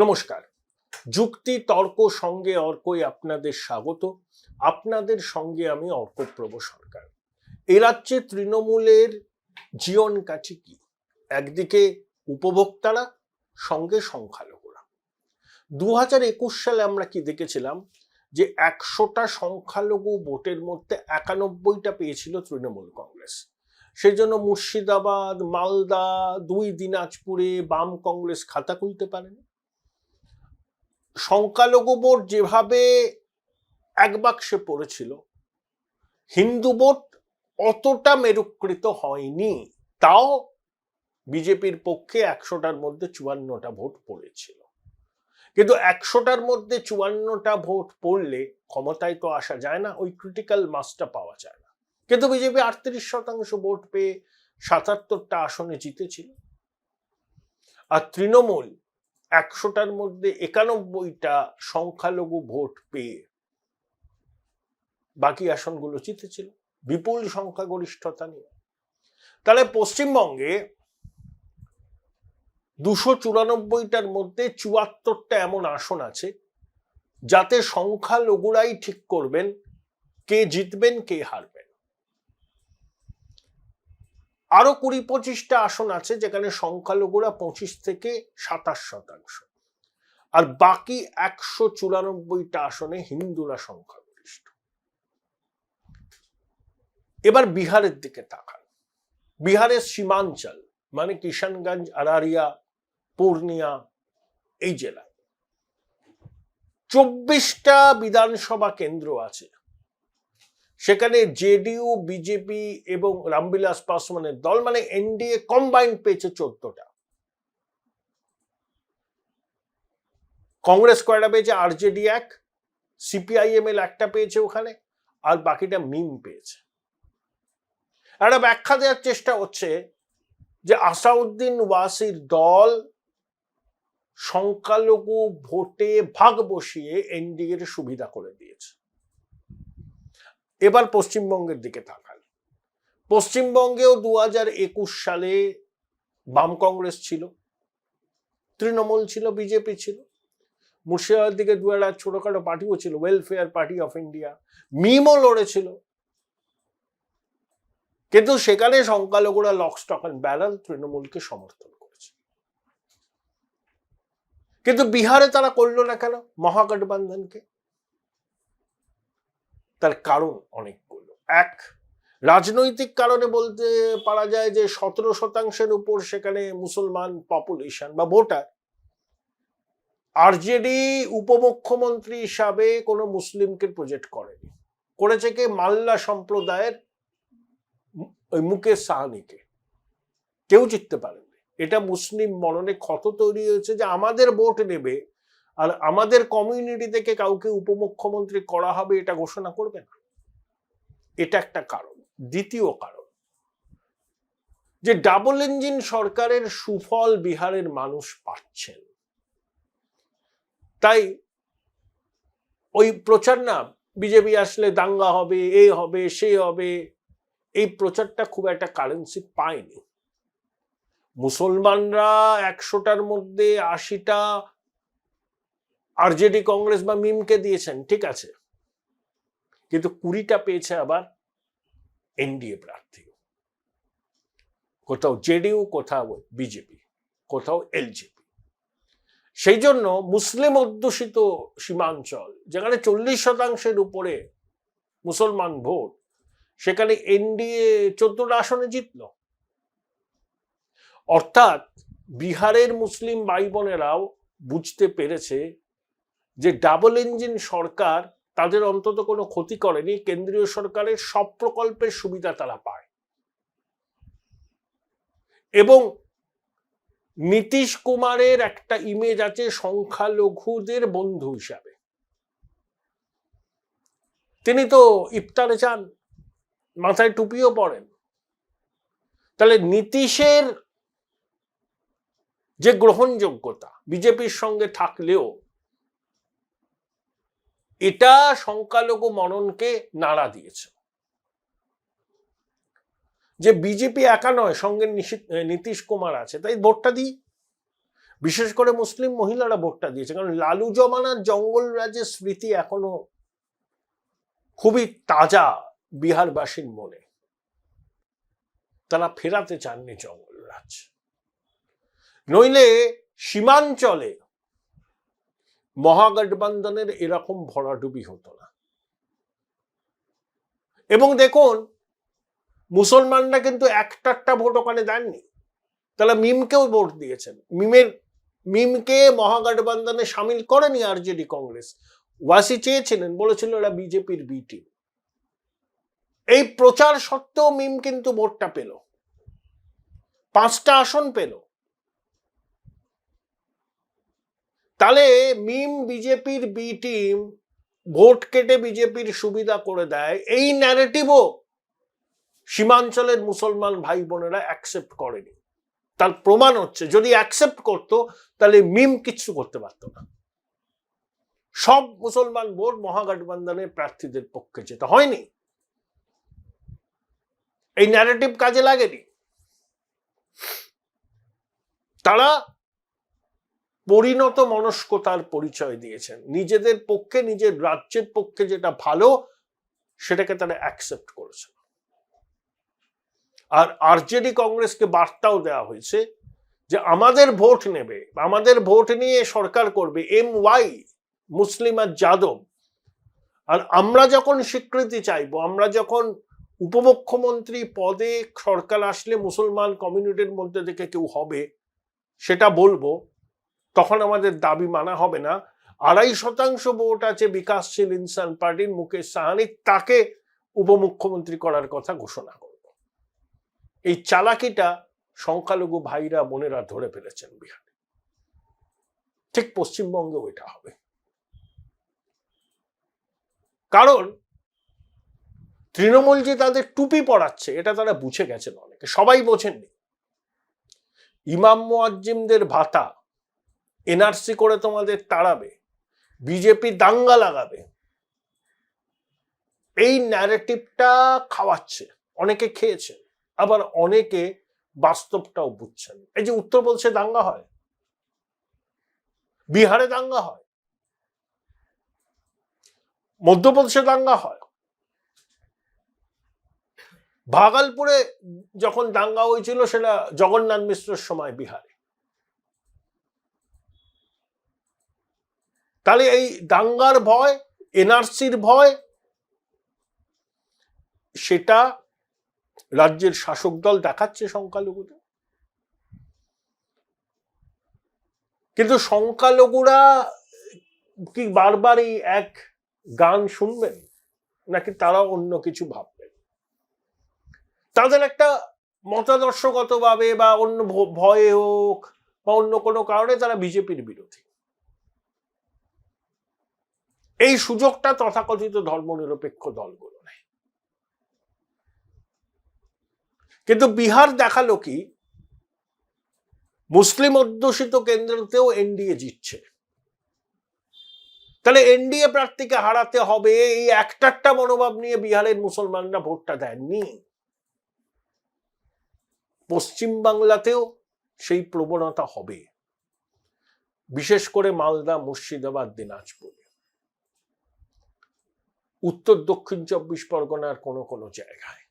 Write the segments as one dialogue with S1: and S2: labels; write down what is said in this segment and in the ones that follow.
S1: নমস্কার। যুক্তি তর্ক সঙ্গে অর্কই আপনাদের স্বাগত। আপনাদের সঙ্গে আমি অর্কপ্রভ সরকার। এই রাজ্যে তৃণমূলের জীবন কাঠি কি? একদিকে উপভোক্তারা, সঙ্গে সংখ্যালঘুরা। 2021 সালে আমরা কি দেখেছিলাম যে 100টা সংখ্যালঘু ভোটের মধ্যে 91টা পেয়েছিল তৃণমূল কংগ্রেস। সেই জন্য মুর্শিদাবাদ, মালদা, 2 দিনাজপুরে বাম কংগ্রেস খাতা খুলতে পারেনি। সংখ্যালঘু ভোট যেভাবে এক বাক্সে পড়েছিল, হিন্দু ভোট অতটা মেরুকৃত হয়নি। তাও বিজেপির পক্ষে 100টার মধ্যে 54টা ভোট পড়েছিল। কিন্তু 100টার মধ্যে 54টা ভোট পড়লে ক্ষমতায় তো আসা যায় না, ওই ক্রিটিক্যাল মাসটা পাওয়া যায় না। কিন্তু বিজেপি 38% ভোট পেয়ে 77টা আসনে জিতেছিল। আর তৃণমূল 100টার মধ্যে 91টা সংখ্যালঘু ভোট পেয়ে বাকি আসনগুলো জিতেছিল বিপুল সংখ্যাগরিষ্ঠতা নিয়ে। তাহলে পশ্চিমবঙ্গে 294টার মধ্যে 74টা এমন আসন আছে যাতে সংখ্যালঘুরাই ঠিক করবেন কে জিতবেন কে হারবেন। আরো 20-25টা আসন আছে যেখানে সংখ্যালঘুরা 25 থেকে 27%, আর বাকি 194টা আসনে হিন্দুরা সংখ্যাগরিষ্ঠ। এবার বিহারের দিকে তাকান। বিহারের সীমাঞ্চল মানে কিষানগঞ্জ, আরারিয়া, পূর্ণিয়া, এই জেলায় 24টা বিধানসভা কেন্দ্র আছে। সেখানে জেডিইউ, বিজেপি এবং রামবিলাস পাসওয়ানের দল মানে এনডিএ কম্বাইন্ড পেয়েছে 14টা। কংগ্রেস কয়টা পেয়েছে? আরজেডি 1, সিপিআইএমএল 1টা পেয়েছে ওখানে, আর বাকিটা মিম পেয়েছে। একটা ব্যাখ্যা দেওয়ার চেষ্টা হচ্ছে যে আসাউদ্দিন ওয়াসির দল সংখ্যালঘু ভোটে ভাগ বসিয়ে এনডিএর সুবিধা করে দিয়েছে। এবার পশ্চিমবঙ্গের দিকে তাকান। পশ্চিমবঙ্গেও 2021 সালে বাম কংগ্রেস ছিল, তৃণমূল ছিল, বিজেপি ছিল। মুর্শিদাবাদের দিকে 2 একটা ছোটখাটো পার্টিও ছিল, ওয়েলফেয়ার পার্টি অফ ইন্ডিয়া, মিমও লড়েছিল। কিন্তু সেখানে সংখ্যালঘুরা লক স্টক অ্যান্ড ব্যারেল তৃণমূলকে সমর্থন করেছে। কিন্তু বিহারে তারা করলো না কেন মহাগঠবন্ধনকে? তার কারণ অনেকগুলো। এক, রাজনৈতিক কারণে বলতে পারা যায় যে 17% উপর সেখানে মুসলমান পপুলেশন বা ভোটার। আরজেডি উপমুখ্যমন্ত্রী হিসাবে কোনো মুসলিমকে প্রজেক্ট করেনি, করেছে কে? মাল্লা সম্প্রদায়ের ওই মুকেশ সাহানিকে। কেউ জিততে পারেনি। এটা মুসলিম মননে ক্ষত তৈরি হয়েছে যে আমাদের ভোট নেবে আর আমাদের কমিউনিটি থেকে কাউকে উপমুখ্যমন্ত্রী করা হবে এটা ঘোষণা করবে না। এটা একটা কারণ। দ্বিতীয় কারণ, যে ডাবল ইঞ্জিন সরকারের সুফল বিহারের মানুষ পাচ্ছেন। তাই ওই প্রচার না, বিজেপি আসলে দাঙ্গা হবে, এই হবে, সে হবে, এই প্রচারটা খুব একটা কারেন্সি পায়নি। মুসলমানরা 100টার মধ্যে 80টা আরজেডি, কংগ্রেস বা মিমকে দিয়েছেন, ঠিক আছে, কিন্তু 20টা পেয়েছে আবার এনডিএ প্রার্থী। কোথাও জেডিইউ, কোথাও বিজেপি, কোথাও এলজেপি। সেই জন্য মুসলিম অধ্যুষিত সীমাঞ্চল যেখানে 40% উপরে মুসলমান ভোট, সেখানে এনডিএ 14টা আসনে জিতল। অর্থাৎ বিহারের মুসলিম ভাই বোনেরাও বুঝতে পেরেছে যে ডাবল ইঞ্জিন সরকার তাদের অন্তত কোনো ক্ষতি করেনি। কেন্দ্রীয় সরকারের সব প্রকল্পের সুবিধা তারা পায়। এবং নীতিশ কুমারের একটা ইমেজ আছে সংখ্যালঘুদের বন্ধু হিসাবে। তিনি তো ইফতারে যান, মাথায় টুপিও পরেন। তাহলে নীতিশের যে গ্রহণযোগ্যতা বিজেপির সঙ্গে থাকলেও এটা সংখ্যালঘু মননকে নাড়া দিয়েছে। যে বিজেপি একা নয়, সঙ্গে নীতিশ কুমার আছে, তাই ভোটটা দিই। বিশেষ করে মুসলিম মহিলারা ভোটটা দিয়েছে, কারণ লালু জমানার জঙ্গল রাজের স্মৃতি এখনো খুবই তাজা বিহারবাসীর মনে। তারা ফেরাতে চাননি জঙ্গল রাজ। নইলে সীমাঞ্চলে মহাগঠবন্ধনের এরকম ভরাডুবি হতো না। এবং দেখুন, মুসলমানরা কিন্তু একটা ভোট ওখানে দেননি, তারা মিমকেও ভোট দিয়েছেন। মিমকে মহাগঠবন্ধনে সামিল করেনি আরজেডি কংগ্রেস। ওয়াসি চেয়েছিলেন, বলেছিল এরা বিজেপির বি টিম। এই প্রচার সত্ত্বেও মিম কিন্তু ভোটটা পেল, 5টা আসন পেল। তাহলে মিম বিজেপির বি টিম, ভোট কেটে বিজেপির সুবিধা করে দেয়, এই ন্যারেটিভও সীমাঞ্চলের মুসলমান ভাই বোনেরা অ্যাকসেপ্ট করেনি। তার প্রমাণ হচ্ছে, যদি অ্যাকসেপ্ট করতো তাহলে মিম কিচ্ছু করতে পারত না। সব মুসলমান ভোট মহাগঠবন্ধনের প্রার্থীদের পক্ষে যেতে হয়নি, এই ন্যারেটিভ কাজে লাগেনি। তারা পরিণত মনস্কতার পরিচয় দিয়েছেন, নিজেদের পক্ষে, নিজের রাজ্যের পক্ষে যেটা ভালো সেটাকে তারা অ্যাকসেপ্ট করেছে। আর আরজেডি কংগ্রেসকে বার্তাও দেওয়া হয়েছে যে আমাদের ভোট নেবে, আমাদের ভোট নিয়ে সরকার করবে MY মুসলিম আর যাদব। আর আমরা যখন স্বীকৃতি চাইবো, আমরা যখন উপমুখ্যমন্ত্রী পদে সরকার আসলে মুসলমান কমিউনিটির মধ্যে থেকে কেউ হবে সেটা বলবো, তখন আমাদের দাবি মানা হবে না। 2.5% ভোট আছে বিকাশশীল ইনসান পার্টির মুকেশ সাহানি, তাকে উপমুখ্যমন্ত্রী করার কথা ঘোষণা করব। এই চালাকিটা সংখ্যালঘু ভাইরা বোনেরা ধরে ফেলেছেন বিহারে। ঠিক পশ্চিমবঙ্গেও এটা হবে, কারণ তৃণমূল যে তাদের টুপি পড়াচ্ছে এটা তারা বুঝে গেছেন, অনেকে, সবাই বোঝেননি। ইমাম মুয়াজ্জিমদের ভাতা NRC করে তোমাদের তাড়াবে, বিজেপি দাঙ্গা লাগাবে, এই ন্যারেটিভটা খাওয়াচ্ছে। অনেকে খেয়েছে, আবার অনেকে বাস্তবটাও বুঝছেন। এই যে উত্তরপ্রদেশে দাঙ্গা হয়, বিহারে দাঙ্গা হয়, মধ্যপ্রদেশে দাঙ্গা হয়, ভাগলপুরে যখন দাঙ্গা হয়েছিল সেটা জগন্নাথ মিশ্রের সময় বিহারে। তাহলে এই দাঙ্গার ভয়, NRCর ভয়, সেটা রাজ্যের শাসক দল দেখাচ্ছে সংখ্যালঘুদের। কিন্তু সংখ্যালঘুরা কি বারবার এই এক গান শুনবেন, নাকি তারা অন্য কিছু ভাববেন? তাদের একটা মতাদর্শগত ভাবে বা অন্য ভয়ে হোক বা অন্য কোনো কারণে তারা বিজেপির বিরোধী। এই সুযোগটা তথাকথিত ধর্মনিরপেক্ষ দলগুলো নেয়। কিন্তু বিহার দেখালো কি, মুসলিম অধ্যুষিত কেন্দ্রতেও এনডিএ জিতছে। তাহলে এনডিএ প্রার্থীকে হারাতে হবে, এই একটা মনোভাব নিয়ে বিহারের মুসলমানরা ভোটটা দেননি। পশ্চিম বাংলাতেও সেই প্রবণতা হবে, বিশেষ করে মালদা, মুর্শিদাবাদ, দিনাজপুর, উত্তর দক্ষিণ 24 পরগনার কোনো জায়গায়।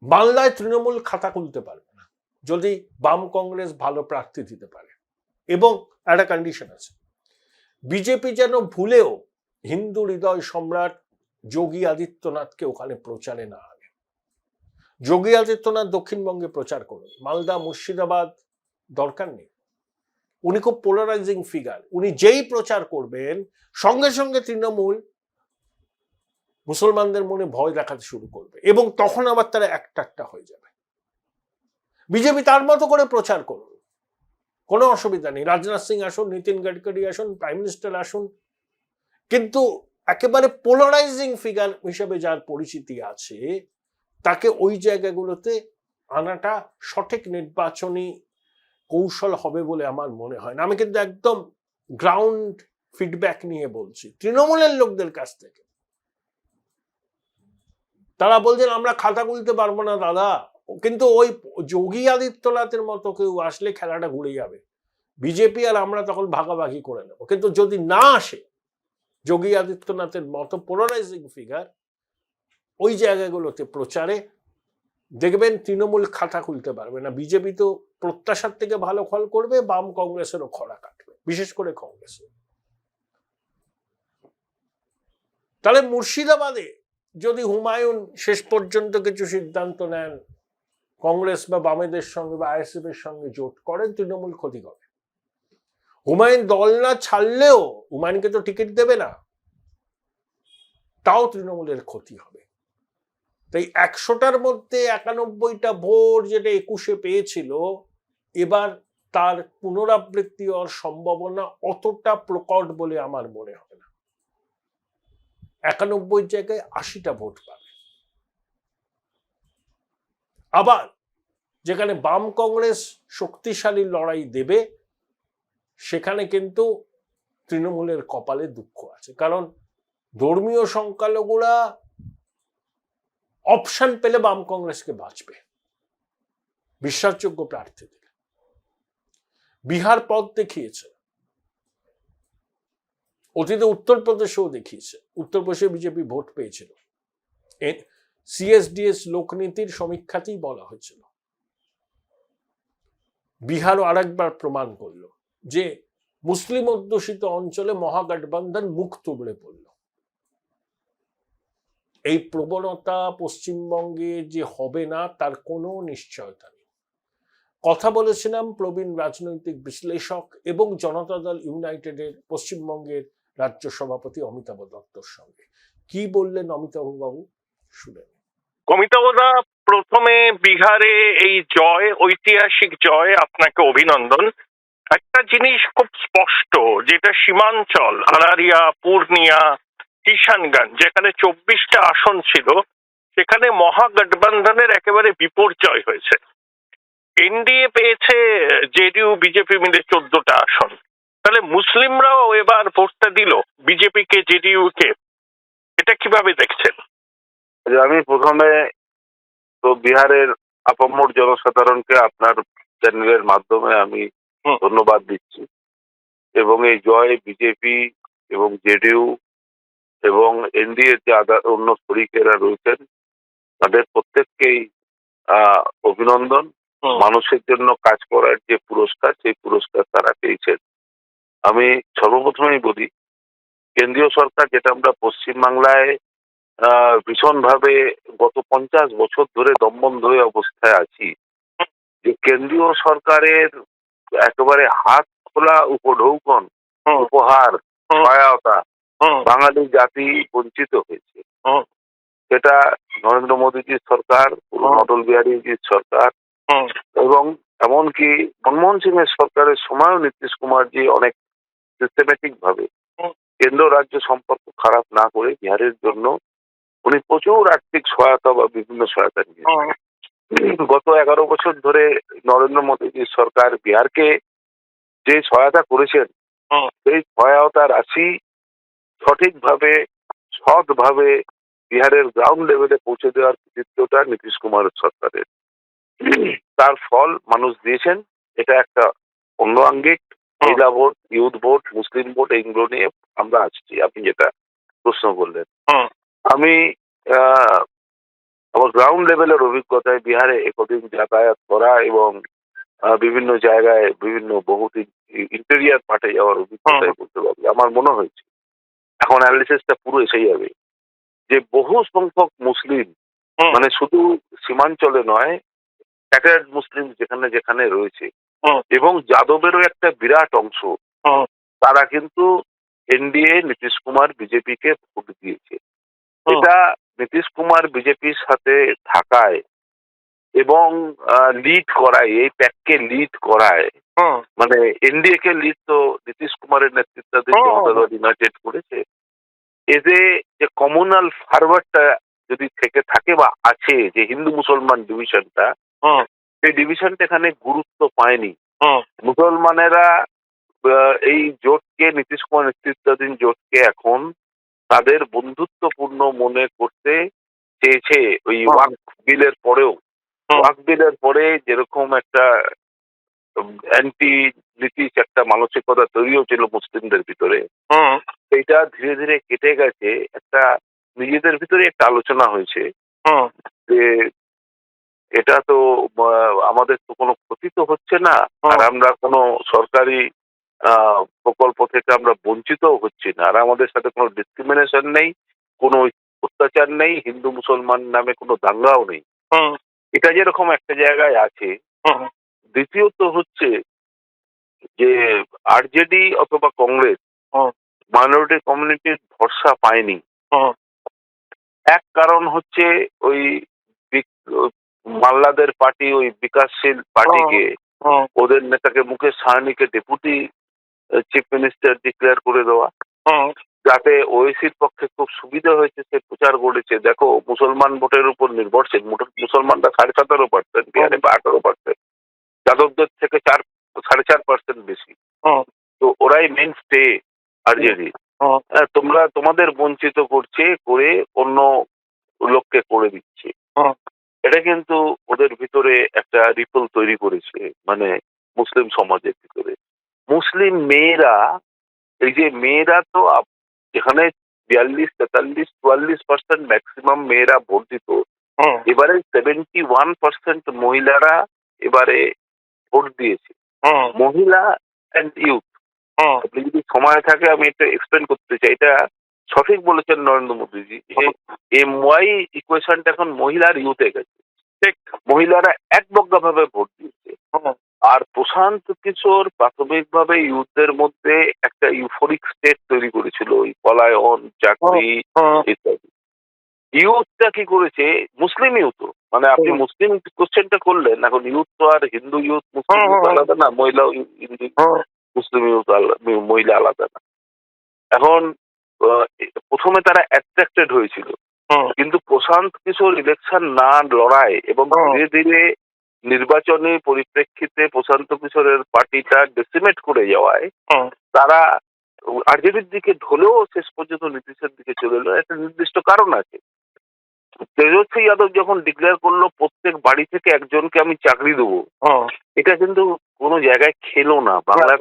S1: বাংলায় তৃণমূল খাতা খুলতে পারবে না যদি বাম কংগ্রেস ভালো প্রার্থী দিতে পারে। এবং একটা কন্ডিশন আছে, বিজেপি যেন ভুলেও হিন্দু হৃদয় সম্রাট যোগী আদিত্যনাথকে ওখানে প্রচারে না আনে। যোগী আদিত্যনাথ দক্ষিণবঙ্গে প্রচার করুন, মালদা, মুর্শিদাবাদ দরকার নেই। উনি খুব পোলারাইজিং ফিগার, উনি যেই প্রচার করবেন সঙ্গে সঙ্গে তৃণমূল মুসলমানদের মনে ভয় দেখাতে শুরু করবে, এবং তখন আবার তারা একটা হয়ে যাবে। বিজেপি তার মতো করে প্রচার করুন, কোনো অসুবিধা নেই। রাজনাথ সিং আসুন, নীতিন গডকরি আসুন, প্রাইম মিনিস্টার আসুন, কিন্তু একেবারে পোলারাইজিং ফিগার হিসেবে যার পরিচিতি আছে তাকে ওই জায়গাগুলোতে আনাটা সঠিক নির্বাচনী কৌশল হবে বলে আমার মনে হয় না। আমি কিন্তু একদম গ্রাউন্ড ফিডব্যাক নিয়ে বলছি, তৃণমূলের লোকদের কাছ থেকে। তারা বলছেন আমরা খাতা খুলতে পারবো না দাদা, কিন্তু ওই যোগী আদিত্যনাথের মতো কেউ আসলে খেলাটা ঘুরে যাবে, বিজেপি আর আমরা তখন ভাগাভাগি করে নেব। কিন্তু যদি না আসে যোগী আদিত্যনাথের মতো পোলারাইজিং ফিগার ওই জায়গাগুলোতে প্রচারে, দেখবেন তৃণমূল খাতা খুলতে পারবে না। বিজেপি তো প্রত্যাশার থেকে ভালো ফল করবে, বাম কংগ্রেসেরও খরা কাটবে, বিশেষ করে কংগ্রেস। তাহলে মুর্শিদাবাদে যদি হুমায়ুন শেষ পর্যন্ত কিছু সিদ্ধান্ত নেন, কংগ্রেস বা বামেদের সঙ্গে বা আইএসএফ এর সঙ্গে জোট করেন, তৃণমূল ক্ষতি করে। হুমায়ুন দল না ছাড়লেও, হুমায়ুনকে তো টিকিট দেবে না, তাও তৃণমূলের ক্ষতি হবে। তাই 100টার মধ্যে 91টা ভোট যেটা 21-এ পেয়েছিল, এবার তার পুনরাবৃত্তি হওয়ার সম্ভাবনা অতটা প্রকট বলে আমার মনে হয় না। 91 জায়গায় 80টা ভোট পাবে। আবার যেখানে বাম কংগ্রেস শক্তিশালী লড়াই দেবে, সেখানে কিন্তু তৃণমূলের কপালে দুঃখ আছে, কারণ ধর্মীয় সংখ্যালঘুরা অপশন পেলে বাম কংগ্রেসকে বাঁচবে বিশ্বাসযোগ্য প্রার্থী দিলে। বিহার পথ দেখিয়েছে, অতীতে উত্তরপ্রদেশেও দেখিয়েছে। উত্তরপ্রদেশে বিজেপি ভোট পেয়েছিল, সিএসডিএস লোকনীতির সমীক্ষাতেই বলা হয়েছিল। বিহারও আরেকবার প্রমাণ করলো যে মুসলিম অধ্যুষিত অঞ্চলে মহাগঠবন্ধন মুখ তুবড়ে পড়ল। এই প্রবণতা পশ্চিমবঙ্গে যে হবে না তার কোনো নিশ্চয়তা নেই। কথা বলেছিলাম প্রবীণ রাজনৈতিক বিশ্লেষক এবং জনতা দল ইউনাইটেডের পশ্চিমবঙ্গের রাজ্য সভাপতি অমিতাভ দত্তর সঙ্গে। কি বললেন অমিতাভ বাবু, শুনেন।
S2: অমিতাভদা, প্রথমে বিহারে এই জয়, ঐতিহাসিক জয়, আপনাকে অভিনন্দন। একটা জিনিস খুব স্পষ্ট, যেটা সীমাঞ্চল আরারিয়া, পূর্ণিয়া, কিষানগঞ্জ, যেখানে 24টা আসন ছিল, সেখানে মহাগঠবন্ধনের একেবারে বিপর্যয় হয়েছে। এনডিএ পেয়েছে জেডিইউ বিজেপি মিলে 14টা আসন। তাহলে মুসলিমরাও এবার ভোটটা দিল বিজেপিকে, জেডিইউ কে। এটা কিভাবে দেখছেন?
S3: আমি প্রথমে তো বিহারের আপামর জনসাধারণকে আপনার চ্যানেলের মাধ্যমে আমি ধন্যবাদ দিচ্ছি, এবং এই জয় বিজেপি এবং জেডিইউ এবং এনডিএর যে অন্য শরিকেরা রয়েছেন তাদের প্রত্যেককেই অভিনন্দন। মানুষের জন্য কাজ করার যে পুরস্কার, সেই পুরস্কার তারা পেয়েছেন। আমি সর্বপ্রথমেই বলি, কেন্দ্রীয় সরকার, যেটা আমরা পশ্চিমবাংলায় ভীষণভাবে গত 50 বছর ধরে দমবন্ধ হয়ে অবস্থায় আছি, যে কেন্দ্রীয় সরকারের একেবারে হাত খোলা উপঢৌকন, উপহার, সহায়তা বাঙালি জাতি বঞ্চিত হয়েছে। সেটা নরেন্দ্র মোদীজির সরকার, অটল বিহারীজির সরকার, এবং এমনকি মনমোহন সিং এর সরকারের সময়ও নীতিশ কুমারজি অনেক সিস্টেমেটিক ভাবে কেন্দ্র রাজ্য সম্পর্ক খারাপ না করে বিহারের জন্য উনি প্রচুর আর্থিক সহায়তা বা বিভিন্ন সহায়তা নিয়েছেন। গত 11 বছর ধরে নরেন্দ্র মোদীজির সরকার বিহারকে যে সহায়তা করেছেন, সেই সহায়তা রাশি সঠিকভাবে, সৎভাবে বিহারের গ্রাউন্ড লেভেলে পৌঁছে দেওয়ার কৃতিত্বটা নীতিশ কুমারের সরকারের। তার ফল মানুষ দিয়েছেন। এটা একটা অন্য আঙ্গিক। মহিলা ভোট, ইউথ ভোট, মুসলিম ভোট, এইগুলো নিয়ে আমরা আসছি, আপনি যেটা প্রশ্ন করলেন। আমি আমার গ্রাউন্ড লেভেলের অভিজ্ঞতায় বিহারে একদিন যাতায়াত করা এবং বিভিন্ন জায়গায় বিভিন্ন বহুদিন ইন্টেরিয়ার পার্টে যাওয়ার অভিজ্ঞতায় বলতে পারবো, আমার মনে হয়েছে, এখন অ্যানালিসিসটা পুরো এসে যাবে, যে বহু সংখ্যক মুসলিম, মানে শুধু সীমাঞ্চলে নয়, স্ক্যাটার্ড মুসলিম যেখানে যেখানে রয়েছে, এবং যাদবেরও একটা বিরাট অংশ, তারা কিন্তু এনডিএ, নীতিশ কুমার, বিজেপিকে ভোট দিয়েছে। এটা নীতিশ কুমার বিজেপির সাথে থাকায় এবং লিড করায়, এই প্যাককে লিড করায়, মানে এনডিএ কে লিড তো নীতিশ কুমারের নেতৃত্বাধীন জনতা দল ইউনাইটেড করেছে। এতে যে কমিউনাল ফারওয়ার্ডটা যদি থেকে থাকে বা আছে, যে হিন্দু মুসলমান ডিভিশনটা, সেই ডিভিশনটা এখানে গুরুত্ব পায়নি। মুসলমানেরা এই জোটকে, নীতিশ কুমার নেতৃত্বাধীন জোটকে এখন তাদের বন্ধুত্বপূর্ণ মনে করতে চেয়েছে। ওই ওয়াকফ বিলের পরেও ওয়াক বিলের পরে যেরকম একটা অ্যান্টি ব্রিটিশ একটা মানসিকতা তৈরি হয়েছিল মুসলিমদের ভিতরে, সেইটা ধীরে ধীরে কেটে গেছে। একটা নিজেদের ভিতরে একটা আলোচনা হয়েছে যে এটা তো আমাদের তো কোনো ক্ষতি তো হচ্ছে না, আর আমরা কোনো সরকারি প্রকল্প থেকে আমরা বঞ্চিত হচ্ছি না, আর আমাদের সাথে কোনো ডিসক্রিমিনেশন নেই, কোনো অত্যাচার নেই, হিন্দু মুসলমান নামে কোনো দাঙ্গাও নেই। এটা যেরকম একটা জায়গায় আছে। দ্বিতীয়ত হচ্ছে যে আরজেডি অথবা কংগ্রেস মাইনরিটি কমিউনিটির ভরসা পায়নি। এক কারণ হচ্ছে ওই মাল্লাদের পার্টি, ওই বিকাশশীল পার্টিকে, ওদের নেতাকে মুকেশ সাহানিকে ডেপুটি চিফ মিনিস্টার ডিক্লেয়ার করে দেওয়া, যাতে ওয়েসির পক্ষে খুব সুবিধা হয়েছে। সে প্রচার করেছে, দেখো মুসলমান ভোটের উপর নির্ভরশীল, মুসলমানরা 17.5%, বিহারে 18%, যাদবদের থেকে 4.5% বেশি। তো ওরাই মেন স্টে আরজেডি। তোমরা তোমাদের বঞ্চিত করছে, করে অন্য লোককে করে দিচ্ছে। এটা কিন্তু ওদের ভিতরে একটা রিপল তৈরি করেছে, মানে মুসলিম সমাজের ভিতরে। মুসলিম মেয়েরা, এই যে মেয়েরা তো যেখানে 42, 43, 44% ম্যাক্সিমাম মেয়েরা ভোট দিত, এবারে 71% মহিলারা এবারে ভোট দিয়েছে। মহিলা অ্যান্ড ইউথ। আপনি যদি সময় থাকে আমি একটা এক্সপ্লেন করতে চাই। এটা সঠিক বলেছেন নরেন্দ্র মোদীজি, যে MY ইকুয়েশনটা এখন মহিলার ইউথে গেছে। ঠিক, মহিলারা একবজ্ঞা ভাবে ভোট দিয়েছে। আর প্রশান্ত কিশোর প্রাথমিকভাবে ইউথদের মধ্যে একটা ইউফোরিক স্টেট তৈরি করেছিল, ওই পলায়ন, চাকরি ইত্যাদি। ইউথটা কি করেছে, মুসলিম ইউথ, মানে আপনি মুসলিম কোশ্চেনটা করলেন, এখন ইউথ তো আর হিন্দু ইউথ মুসলিম ইউথ আলাদা না, মহিলা হিন্দু মুসলিম ইউথ মহিলা আলাদা না। এখন প্রথমে তারা অ্যাট্রাক্টেড হয়েছিল, কিন্তু প্রশান্ত কিশোর ইলেকশন না লড়ায় এবং ধীরে ধীরে নির্বাচনী পরিপ্রেক্ষিতে প্রশান্ত কিশোরের পার্টিটা ডেসিমেট করে যাওয়ায় তারা আরজেডির দিকে ঢলেও শেষ পর্যন্ত নীতিশের দিকে চলে এলো। একটা নির্দিষ্ট কারণ আছে। তেজস্বী যাদব যখন ডিক্লেয়ার করলো প্রত্যেক বাড়ি থেকে একজনকে আমি চাকরি দেবো, এটা কিন্তু কোনো জায়গায় খেলো না, বাংলা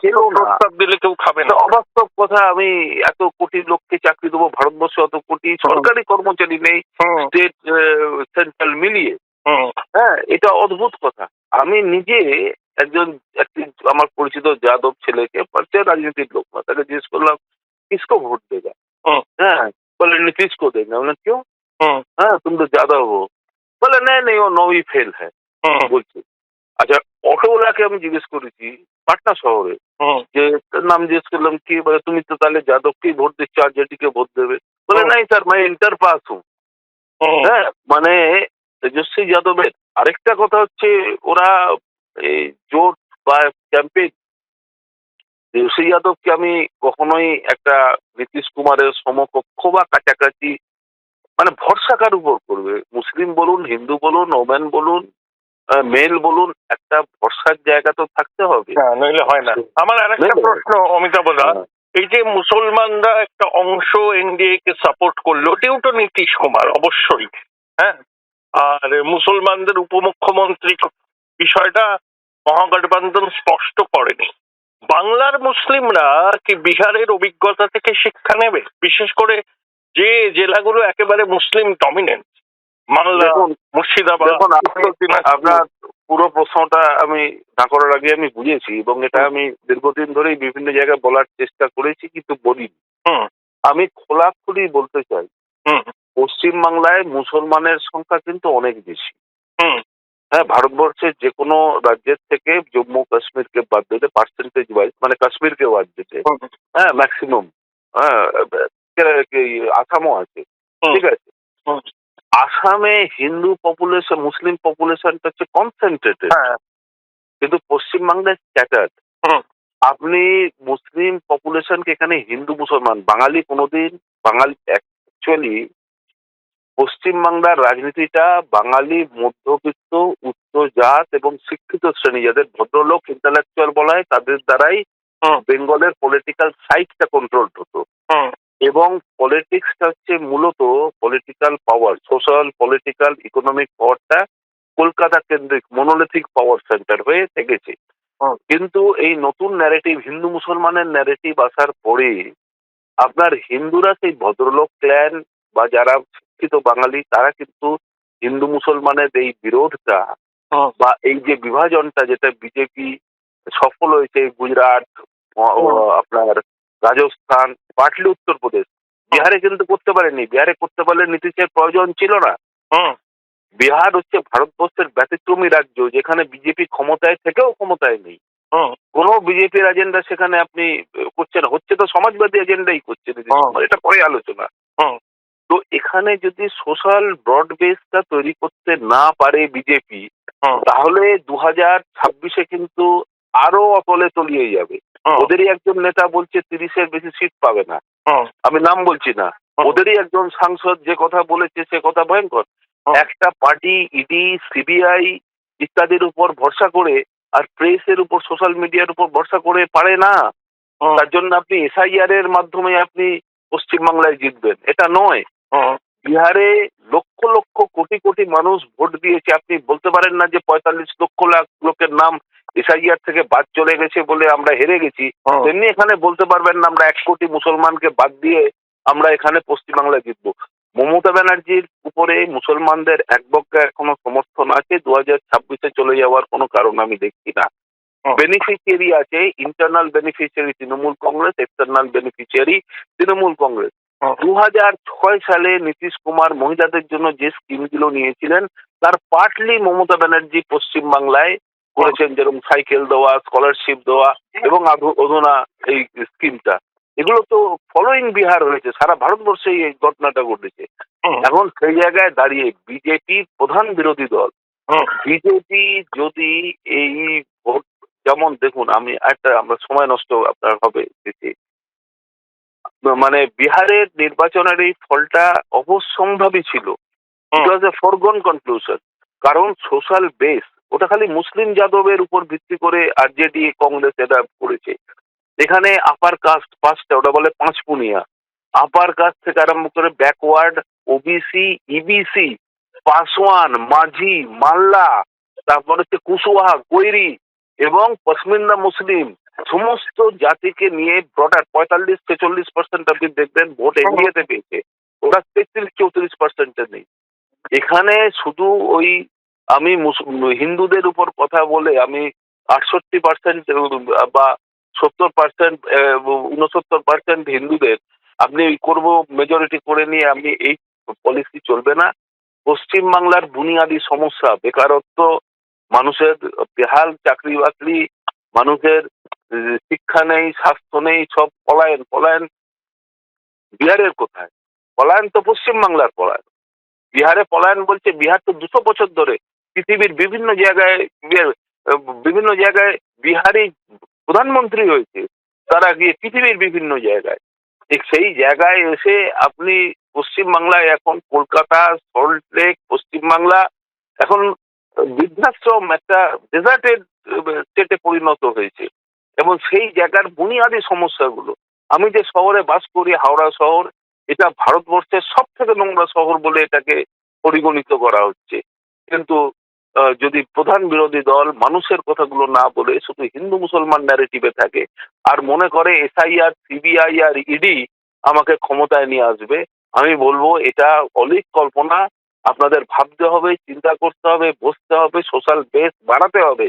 S3: খেলো না, দিলে কেউ খাবে না। অবাস্তব কথা, আমি এত কোটি লোককে চাকরি দেবো, ভারতবর্ষে অত কোটি সরকারি কর্মচারী নেই, স্টেট সেন্ট্রাল মিলিয়ে। হ্যাঁ, এটা অদ্ভুত কথা। আমি নিজে একটি আমার পরিচিত যাদব ছেলেকে, রাজনীতির লোক না, তাকে জিজ্ঞেস করলাম কিসকো ভোট দেগা? হ্যাঁ, বলে नीतीश को देंगे। हमने क्यों? हाँ, तुम तो ज्यादा हो। বলে নেই ও 9वीं ফেল হ্যাঁ বলছে। আচ্ছা, অটোওয়ালাকে আমি জিজ্ঞেস করেছি পাটনা শহরে, যে নাম জিজ্ঞেস করলাম কি, বলে তুমি তো তাহলে যাদবকেই ভোট দিচ্ছ, আরজেডি কে ভোট দেবে। বলে নাই স্যার, मैं इंटर पास हूँ। হ্যাঁ, মানে তেজস্বী যাদবের আরেকটা কথা হচ্ছে, ওরা এই জোট বা ক্যাম্পেইন, তেজস্বী যাদবকে আমি কখনোই একটা নীতিশ কুমারের সমকক্ষ বা কাছাকাছি, মানে ভরসা কার উপর করবে, মুসলিম বলুন, হিন্দু বলুন, ওমেন বলুন, মেল বলুন, একটা ভরসার জায়গা তো থাকতে হবে,
S2: নইলে হয় না। আমার আরেকটা প্রশ্ন অমিতাভ দা, এই যে মুসলমানরা একটা অংশ এনডিএ কে সাপোর্ট করলো ডিউ টু নীতিশ কুমার, অবশ্যই, হ্যাঁ, আর মুসলমানদের উপমুখ্যমন্ত্রী বিষয়টা মহাগঠবন্ধন স্পষ্ট করেনি। বাংলার মুসলিমরা কি বিহারের অভিজ্ঞতা থেকে শিক্ষা নেবে, বিশেষ করে যে জেলাগুলো একেবারে মুসলিম ডমিনেন্ট, মালদা, মুর্শিদাবাদ?
S3: আপনার পুরো প্রশ্নটা আমি না করার আগে আমি বুঝেছি, এবং এটা আমি দীর্ঘদিন ধরেই বিভিন্ন জায়গায় বলার চেষ্টা করেছি, কিন্তু বলিনি। আমি খোলাখুলি বলতে চাই, পশ্চিমবাংলায় মুসলমানের সংখ্যা কিন্তু অনেক বেশি। হ্যাঁ, ভারতবর্ষের যে কোনো রাজ্যের থেকে জম্মু কাশ্মীরকে বাদ দিলে পার্সেন্টেজ ওয়াইজ, মানে কাশ্মীরকে বাদ দিতে, হ্যাঁ, ম্যাক্সিমাম, হ্যাঁ, আসামও আছে, ঠিক আছে। আসামে হিন্দু পপুলেশন, মুসলিম পপুলেশনটা হচ্ছে কনসেন্ট্রেটেড, কিন্তু পশ্চিমবাংলায় স্ক্যাটার্ড। আপনি মুসলিম পপুলেশনকে এখানে হিন্দু মুসলমান, বাঙালি কোনোদিন, বাঙালি অ্যাকচুয়ালি পশ্চিমবাংলার রাজনীতিটা বাঙালি মধ্যবিত্ত উচ্চ জাত এবং শিক্ষিত শ্রেণী, যাদের ভদ্রলোক ইন্টালেকচুয়াল বলা হয়, তাদের দ্বারাই বেঙ্গলের পলিটিক্যাল সাইটটা কন্ট্রোল হতো। এবং পলিটিক্সটা হচ্ছে মূলত পলিটিক্যাল পাওয়ার, সোশ্যাল, পলিটিক্যাল, ইকোনমিক পাওয়ারটা কলকাতা কেন্দ্রিক মনোলিথিক পাওয়ার সেন্টার হয়ে থেকেছে। কিন্তু এই নতুন ন্যারেটিভ, হিন্দু মুসলমানের ন্যারেটিভ আসার পরে আপনার হিন্দুরা সেই ভদ্রলোক ক্ল্যান বা যারা শিক্ষিত বাঙালি তারা কিন্তু হিন্দু মুসলমানের এই বিরোধটা বা এই যে বিভাজনটা যেটা বিজেপি সফল হয়েছে গুজরাট, আপনার রাজস্থান, পাটলি উত্তরপ্রদেশ, বিহারে কিন্তু করতে পারেনি। বিহারে করতে পারলে নীতিশের প্রয়োজন ছিল না। বিহার হচ্ছে ভারতবর্ষের ব্যতিক্রমী রাজ্য যেখানে বিজেপি ক্ষমতায় থেকেও ক্ষমতায় নেই। কোনো বিজেপির এজেন্ডা সেখানে আপনি করছেন, হচ্ছে তো সমাজবাদী এজেন্ডাই করছে নীতিশ কুমার, এটা পরে আলোচনা। তো এখানে যদি সোশ্যাল ব্রড বেসটা তৈরি করতে না পারে বিজেপি, তাহলে 2026-এ কিন্তু আরো অতলে তলিয়ে যাবে। ওদেরই একজন নেতা বলছে 30-এর বেশি সিট পাবে না, আমি নাম বলছি না। ওদেরই একজন সাংসদ যে কথা বলেছে সে কথা ভয়ঙ্কর। একটা পার্টি ইডি, সিবিআই ইত্যাদির উপর ভরসা করে আর প্রেসের উপর, সোশ্যাল মিডিয়ার উপর ভরসা করে পারে না। তার জন্য আপনি এসআইআর এর মাধ্যমে আপনি পশ্চিমবাংলায় জিতবেন, এটা নয়। বিহারে লক্ষ লক্ষ কোটি কোটি মানুষ ভোট দিয়েছে। আপনি বলতে পারেন না যে 45 লক্ষ লোকের নাম এসআইআর থেকে বাদ চলে গেছে বলে আমরা হেরে গেছি। তেমনি এখানে বলতে পারবেন না আমরা 1 কোটি মুসলমানকে বাদ দিয়ে আমরা এখানে পশ্চিমবাংলায় জিতবো। মমতা ব্যানার্জির উপরে মুসলমানদের একবক্কা এখনো সমর্থন আছে। 2026-এ চলে যাওয়ার কোনো কারণ আমি দেখছি না। বেনিফিশিয়ারি আছে, internal beneficiary Trinamool Congress, external beneficiary Trinamool Congress. 2006 সালে নীতিশ কুমার মহিলাদের জন্য যে স্কিমগুলো নিয়েছিলেন তার পার্টলি মমতা ব্যানার্জি পশ্চিমবাংলায় করেছেন, যেরকম সাইকেল দেওয়া, স্কলারশিপ দেওয়া এবং অধুনা এই স্কিমটা। এগুলো তো ফলোইং বিহার হয়েছে, সারা ভারতবর্ষে এই ঘটনাটা ঘটেছে। এখন সেই জায়গায় দাঁড়িয়ে বিজেপির প্রধান বিরোধী দল বিজেপি যদি এই ভোট, যেমন দেখুন আমরা সময় নষ্ট আপনার হবে দিতে, মানে বিহারের নির্বাচনের এই ফলটা অবশ্যম্ভাবী ছিল। ইট ওয়াজ এ ফরগন কনক্লুশন। কারণ সোশ্যাল বেস ওটা খালি মুসলিম যাদবের উপর ভিত্তি করে আরজেডি, কংগ্রেস এটা করেছে। এখানে আপার কাস্ট, পাঁচটা, ওটা বলে পাঁচপুনিয়া, আপার কাস্ট থেকে আরম্ভ করে ব্যাকওয়ার্ড, ওবিসি, ইবিসি, পাসওয়ান, মাঝি, মাল্লা, তারপর হচ্ছে কুশওয়াহা, কৈরি এবং পশমিনা মুসলিম, সমস্ত জাতিকে নিয়ে ব্রডার 45-46% আপনি দেখবেন ভোট এনডিএতে পেয়েছে। ওরা 33-34% নেই। এখানে শুধু ওই আমি হিন্দুদের উপর কথা বলে আমি 68% বা 70%, 69% হিন্দুদের আপনি করব মেজরিটি করে নিয়ে আপনি এই পলিসি চলবে না। পশ্চিমবাংলার বুনিয়াদী সমস্যা, বেকারত্ব, মানুষের বেহাল চাকরি বাকরি, মানুষের শিক্ষা নেই, স্বাস্থ্য নেই, সব পলায়ন। পলায়ন বিহারের কোথায়? পলায়ন তো পশ্চিমবাংলার পলায়ন। বিহারে পলায়ন বলছে, বিহার তো 200 বছর ধরে পৃথিবীর বিভিন্ন জায়গায় বিহারি প্রধানমন্ত্রী হয়েছে, তারা গিয়ে পৃথিবীর বিভিন্ন জায়গায়। ঠিক সেই জায়গায় এসে আপনি পশ্চিমবাংলায় এখন কলকাতা, সল্টলেক, পশ্চিমবাংলা এখন বৃদ্ধাশ্রম, একটা ডেজার্টেড স্টেটে পরিণত হয়েছে। এবং সেই জায়গার বুনিয়াদী সমস্যাগুলো, আমি যে শহরে বাস করি, হাওড়া শহর, এটা ভারতবর্ষের সব থেকে নোংরা শহর বলে এটাকে পরিগণিত করা হচ্ছে। কিন্তু যদি প্রধান বিরোধী দল মানুষের কথাগুলো না বলে শুধু হিন্দু মুসলমান ন্যারেটিভে থাকে আর মনে করে এসআইআর, সিবিআই আর ইডি আমাকে ক্ষমতায় নিয়ে আসবে, আমি বলবো এটা অলিক কল্পনা। আপনাদের ভাবতে হবে, চিন্তা করতে হবে, বসতে হবে, সোশ্যাল বেস বাড়াতে হবে।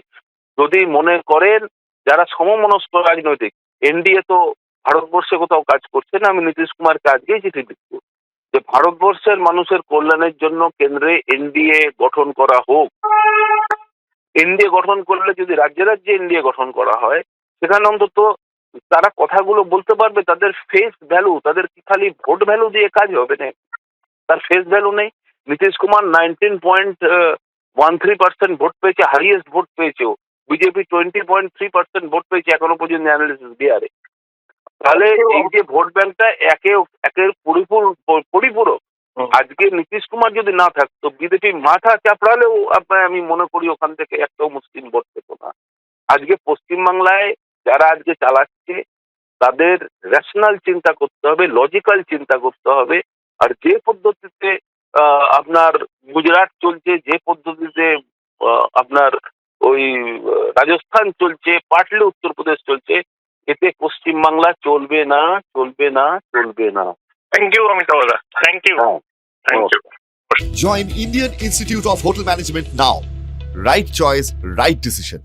S3: যদি মনে করেন যারা সমমনস্ক রাজনৈতিক, এনডিএ তো ভারতবর্ষে কোথাও কাজ করছে না, আমি নীতিশ কুমারকে আজকেই চিঠি লিখব যে ভারতবর্ষের মানুষের কল্যাণের জন্য কেন্দ্রে এনডিএ গঠন করা হোক। এনডিএ গঠন করলে যদি রাজ্যে রাজ্যে এনডিএ গঠন করা হয়, সেখানে অন্তত তারা কথাগুলো বলতে পারবে, তাদের ফেস ভ্যালু, তাদের কি খালি ভোট ভ্যালু দিয়ে কাজ হবে না? তার ফেস ভ্যালু নেই। নীতিশ কুমার 19.13% ভোট পেয়েছে, হাইয়েস্ট ভোট পেয়েছে। বিজেপি 20.3% ভোট পেয়েছে এখনো পর্যন্ত অ্যানালিসিস বিহারে। তাহলে এই যে ভোট ব্যাংকটা একের পরিপূরক। আজকে নীতিশ কুমার যদি না থাকতো, বিজেপি মাথা চাপড়ালেও আমি মনে করি ওখান থেকে একটাও মুসলিম ভোট পেত না। আজকে পশ্চিমবাংলায় যারা আজকে চালাচ্ছে তাদের রেশনাল চিন্তা করতে হবে, লজিক্যাল চিন্তা করতে হবে। আর যে পদ্ধতিতে আপনার গুজরাট চলছে, যে পদ্ধতিতে আপনার ওই রাজস্থান চলছে, পাটলি উত্তরপ্রদেশ চলছে, এতে পশ্চিমবাংলা চলবে না, চলবে না, চলবে না।
S2: Thank you Amitabh da, thank you,
S3: হ্যাঁ,
S2: thank you.
S4: Join Indian Institute of Hotel Management now. Right choice, right decision.